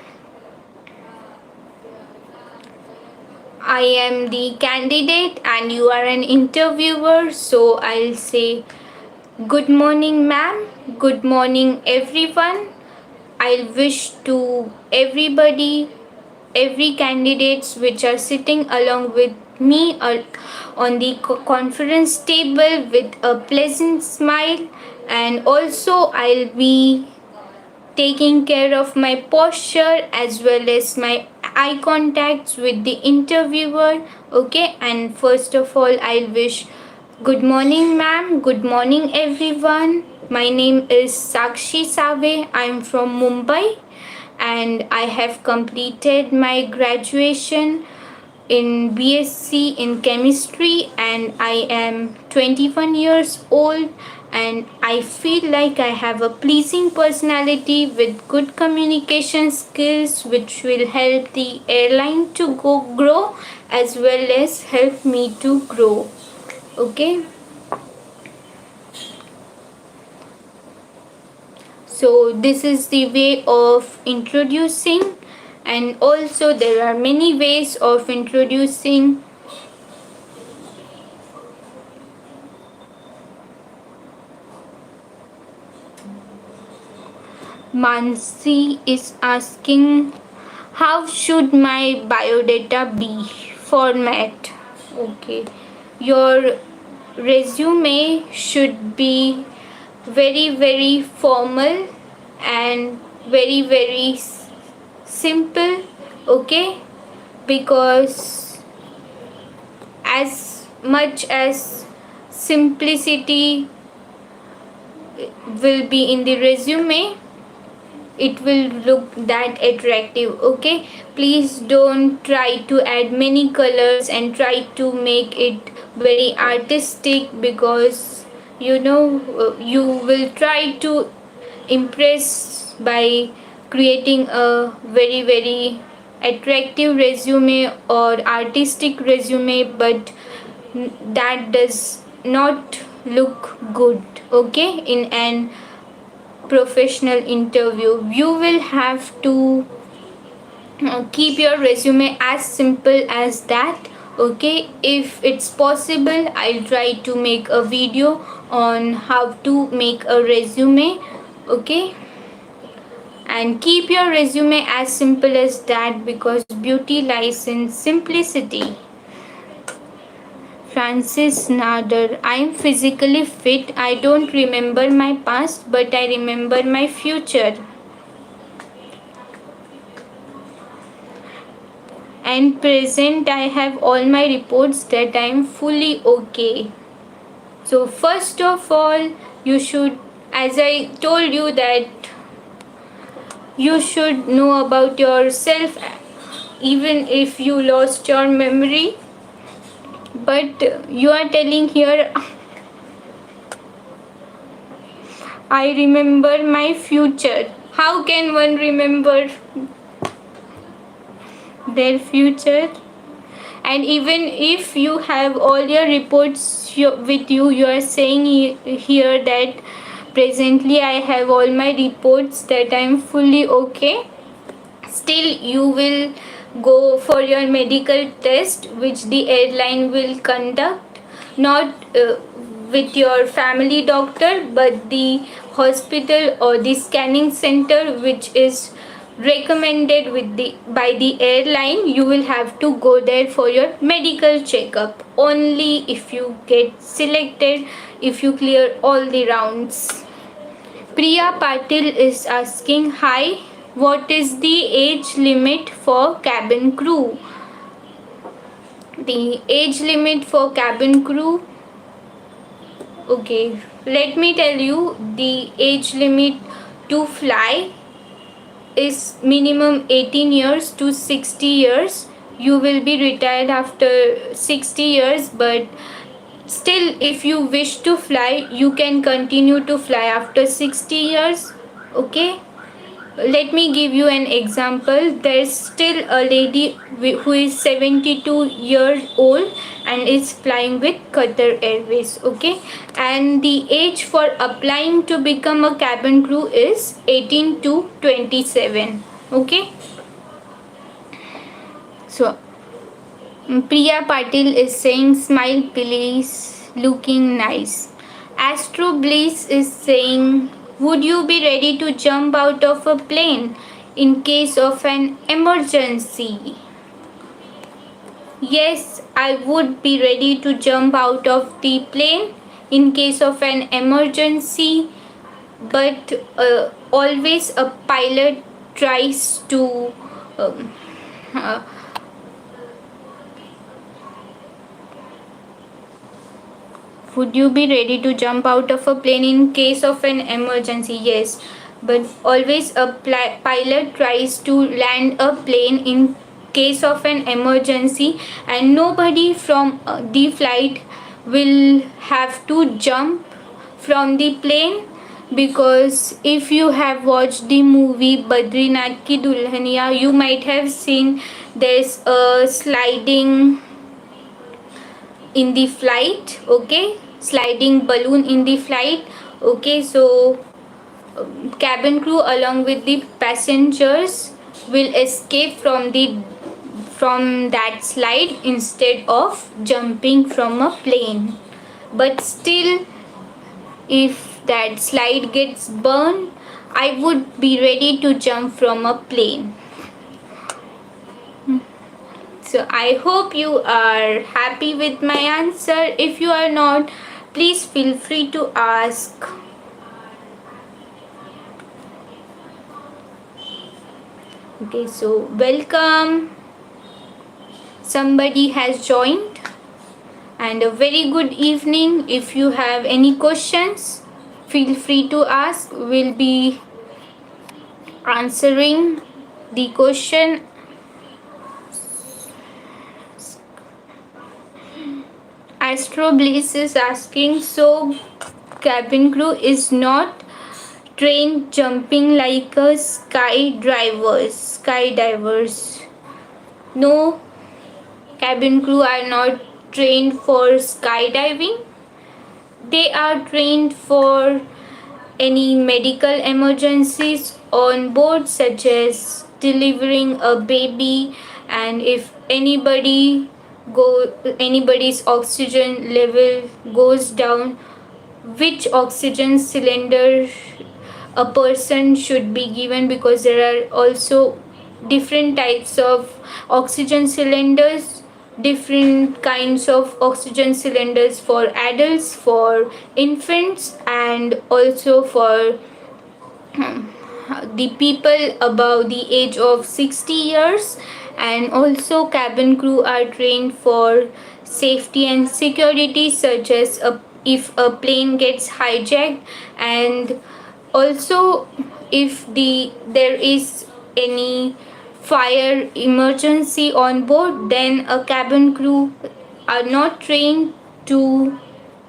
[SPEAKER 1] I am the candidate and you are an interviewer, so I'll say good morning, ma'am. Good morning, everyone. I'll wish to everybody, every candidates which are sitting along with me on the conference table with a pleasant smile, and also I'll be taking care of my posture as well as my eye contacts with the interviewer. Okay, and first of all I'll wish good morning, ma'am. Good morning, everyone. My name is Sakshi Save. I'm from Mumbai and I have completed my graduation in BSc in chemistry and I am 21 years old and I feel like I have a pleasing personality with good communication skills which will help the airline to grow as well as help me to grow. Okay, so this is the way of introducing, and also there are many ways of introducing. Mansi is asking how should my biodata be format? Okay, your resume should be very formal and very simple. Okay, because as much as simplicity will be in the resume, it will look that attractive. Okay, please don't try to add many colors and try to make it very artistic because you will try to impress by creating a very attractive resume or artistic resume, but that does not look good. Okay, in an professional interview you will have to keep your resume as simple as that. Okay, if it's possible I'll try to make a video on how to make a resume. Okay, and keep your resume as simple as that because beauty lies in simplicity. Francis Nader, I am physically fit. I don't remember my past, but I remember my future. And present, I have all my reports that I am fully okay. So, first of all, you should, as I told you, that you should know about yourself even if you lost your memory. But you are telling here, I remember my future. How can one remember their future? And even if you have all your reports with you, you are saying here that presently I have all my reports that I am fully okay. Still, you will go for your medical test, which the airline will conduct, not with your family doctor, but the hospital or the scanning center, which is recommended by the airline. You will have to go there for your medical checkup only if you get selected, if you clear all the rounds. Priya Patil is asking, hi, what is the age limit for cabin crew? The age limit for cabin crew, let me tell you, the age limit to fly is minimum 18 years to 60 years. You will be retired after 60 years, but still, if you wish to fly, you can continue to fly after 60 years. Okay, let me give you an example. There's still a lady who is 72 years old and is flying with Qatar Airways. Okay, and the age for applying to become a cabin crew is 18 to 27. Okay, so Priya Patil is saying, smile please, looking nice. Astro Bliss is saying, would you be ready to jump out of a plane in case of an emergency? Yes, I would be ready to jump out of the plane in case of an emergency, but always a pilot tries to um, uh, would you be ready to jump out of a plane in case of an emergency? Yes, but always a pilot tries to land a plane in case of an emergency, and nobody from the flight will have to jump from the plane, because if you have watched the movie Badrinath Ki Dulhaniya, you might have seen there's a sliding in the flight. Okay, sliding balloon in the flight. Okay, so cabin crew along with the passengers will escape from that slide instead of jumping from a plane. But still, if that slide gets burned, I would be ready to jump from a plane. So I hope you are happy with my answer. If you are not, please feel free to ask. Okay, so welcome. Somebody has joined, and a very good evening. If you have any questions, feel free to ask. We'll be answering the question. Astro Bliss is asking, so cabin crew is not trained jumping like a skydivers. No, cabin crew are not trained for skydiving. They are trained for any medical emergencies on board, such as delivering a baby, and if anybody's oxygen level goes down, which oxygen cylinder a person should be given, because there are also different types of oxygen cylinders, different kinds of oxygen cylinders for adults, for infants, and also for the people above the age of 60 years. And also cabin crew are trained for safety and security, such as if a plane gets hijacked, and also if there is any fire emergency on board, then a cabin crew are not trained to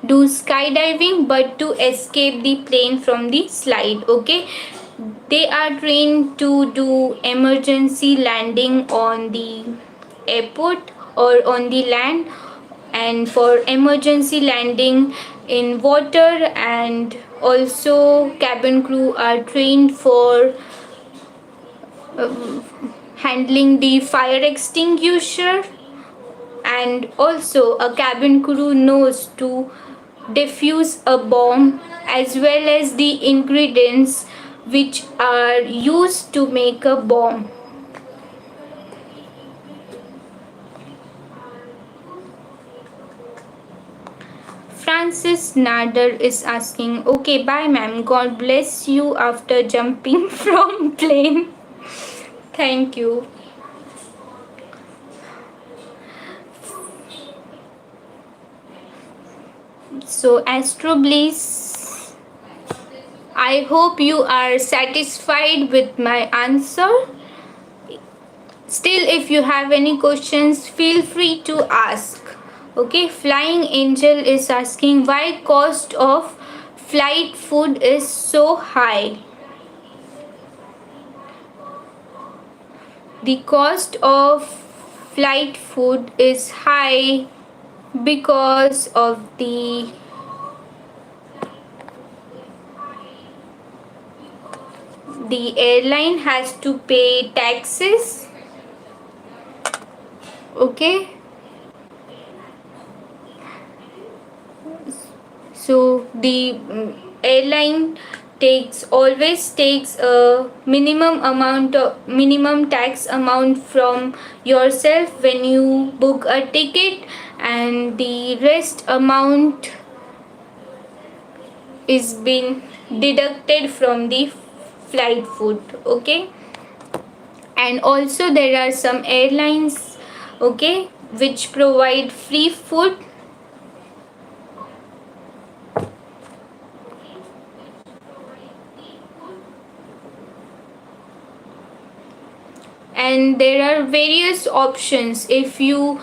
[SPEAKER 1] do skydiving but to escape the plane from the slide. Okay, they are trained to do emergency landing on the airport or on the land, and for emergency landing in water, and also cabin crew are trained for uh, handling the fire extinguisher, and also a cabin crew knows to defuse a bomb, as well as the ingredients which are used to make a bomb. Francis Nader is asking, okay, bye ma'am, God bless you after jumping from plane. Thank you. So Astro Bliss I hope you are satisfied with my answer. Still, if you have any questions, feel free to ask. Okay, Flying Angel is asking why cost of flight food is so high. The cost of flight food is high because of the airline has to pay taxes. Okay, so the airline always takes a minimum tax amount from yourself when you book a ticket, and the rest amount is been deducted from the flight food. Okay, and also there are some airlines, okay, which provide free food. And there are various options if you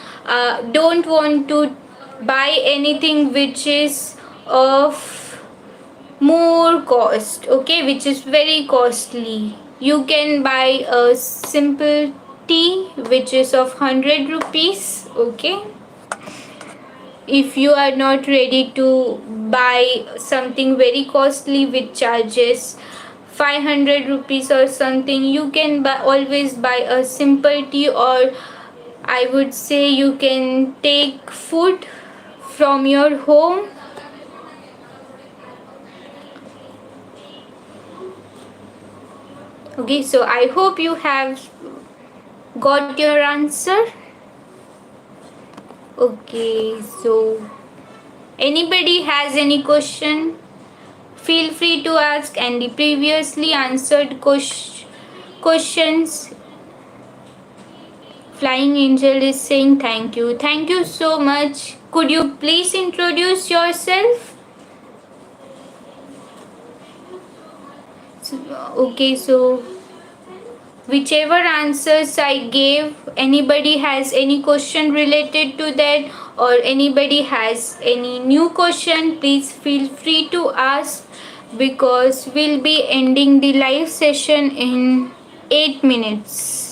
[SPEAKER 1] don't want to buy anything which is of more cost, okay, which is very costly. You can buy a simple tea which is of 100 rupees. Okay, if you are not ready to buy something very costly which charges 500 rupees or something, you can always buy a simple tea, or I would say you can take food from your home. Okay, so I hope you have got your answer. Okay, so anybody has any question, feel free to ask, and the previously answered questions. Flying Angel is saying thank you. Thank you so much. Could you please introduce yourself? Okay, so whichever answers I gave, anybody has any question related to that, or anybody has any new question, please feel free to ask, because we'll be ending the live session in 8 minutes.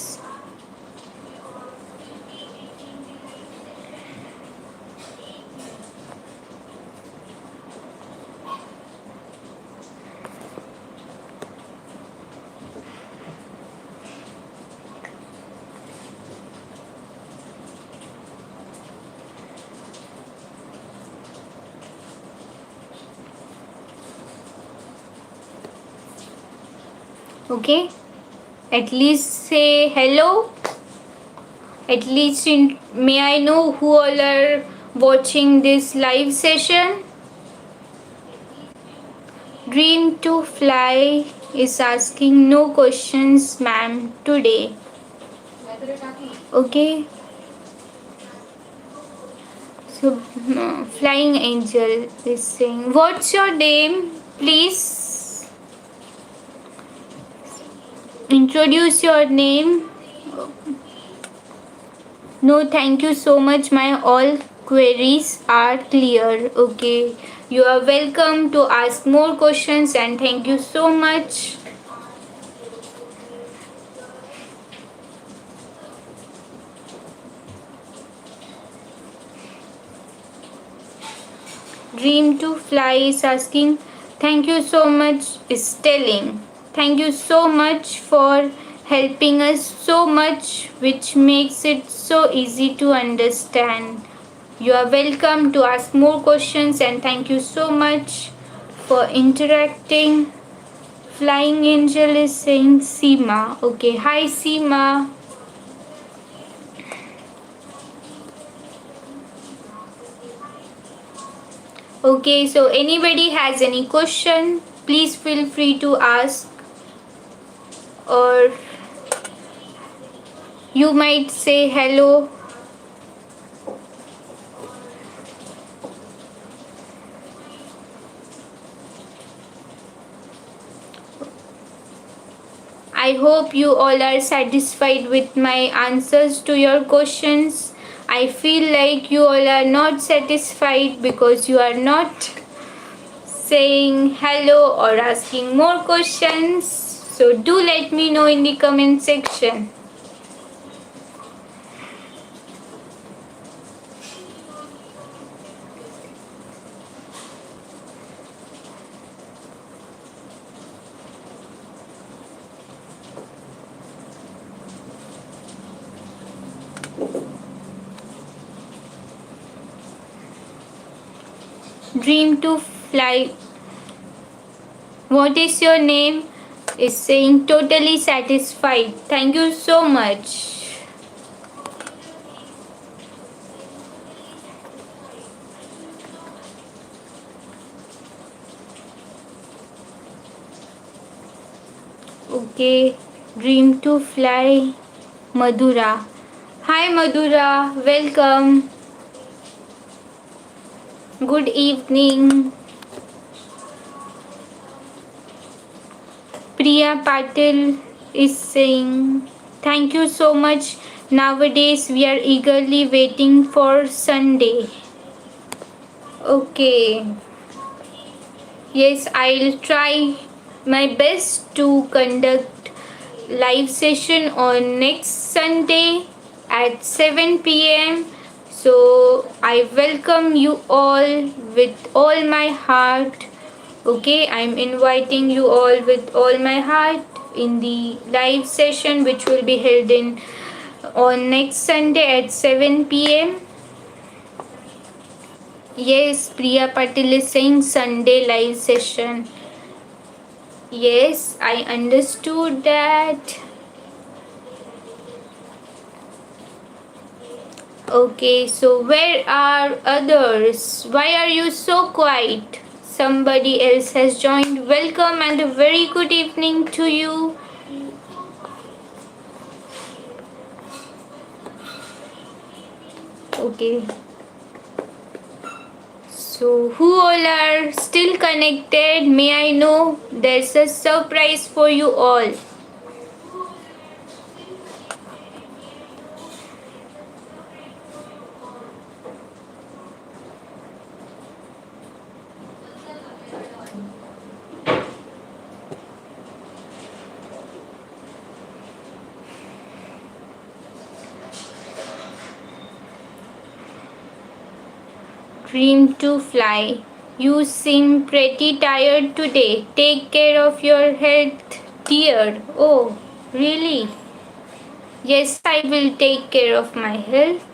[SPEAKER 1] Okay, at least say hello. At least may I know who all are watching this live session? Dream to Fly is asking no questions, ma'am, today. Okay, so Flying Angel is saying, what's your name? Please introduce your name. No, thank you so much. My all queries are clear. Okay, you are welcome to ask more questions, and thank you so much. Dream to Fly is asking, thank you so much, is telling. Thank you so much for helping us so much, which makes it so easy to understand. You are welcome to ask more questions, and thank you so much for interacting. Flying Angel is saying Seema. Okay, hi Seema. Okay, so anybody has any question, please feel free to ask, or you might say hello. I hope you all are satisfied with my answers to your questions. I feel like you all are not satisfied because you are not saying hello or asking more questions. So do let me know in the comment section. Dream to fly. What is your name? Is saying totally satisfied. Thank you so much. Okay, dream to fly. Madhura. Hi Madhura, welcome. Good evening. Priya Patil is saying, thank you so much. Nowadays we are eagerly waiting for Sunday. Okay. Yes, I'll try my best to conduct live session on next Sunday at 7 p.m. So I welcome you all with all my heart. Okay, I'm inviting you all with all my heart in the live session which will be held in on next Sunday at 7 p.m. Yes, Priya Patil is saying Sunday live session. Yes, I understood that. Okay, so where are others? Why are you so quiet? Somebody else has joined. Welcome and a very good evening to you. Okay. So, who all are still connected? May I know? There's a surprise for you all. Dream to fly. You seem pretty tired today. Take care of your health, dear. Oh, really? Yes, I will take care of my health.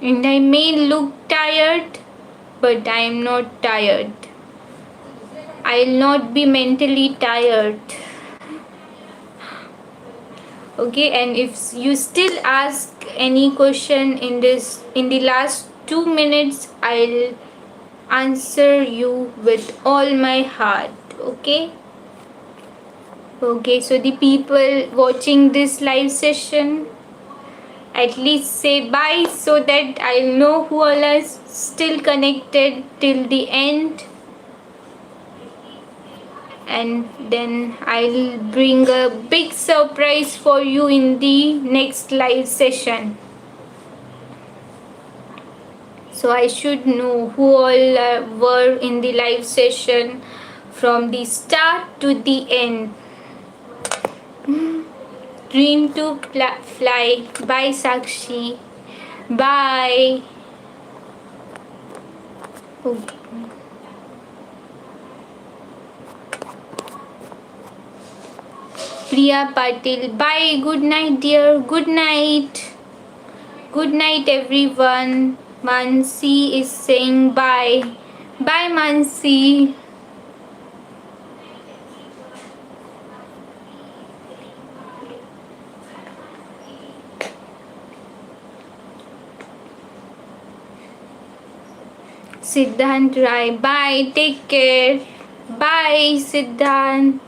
[SPEAKER 1] And I may look tired, but I am not tired. I'll not be mentally tired. Okay, and if you still ask any question in the last 2 minutes, I'll answer you with all my heart. Okay? Okay, so the people watching this live session, at least say bye so that I'll know who all are still connected till the end. And then I'll bring a big surprise for you in the next live session. So I should know who all were in the live session from the start to the end. Dream to fly. Bye Sakshi. Bye. Okay. Priya Patil. Bye. Good night, dear. Good night. Good night, everyone. Mansi is saying bye. Bye, Mansi. Siddhant Rai. Bye. Take care. Bye, Siddhant.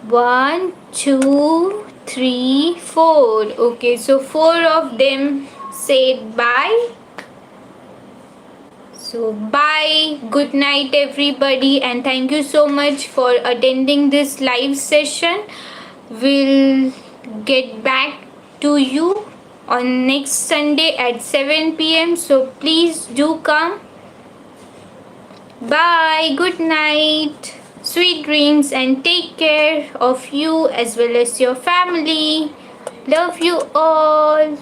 [SPEAKER 1] 1, 2, 3, 4. Okay, so 4 of them said bye. So, bye, good night, everybody, and thank you so much for attending this live session. We'll get back to you on next Sunday at 7 p.m. So, please do come. Bye, good night, sweet dreams, and take care of you as well as your family. Love you all.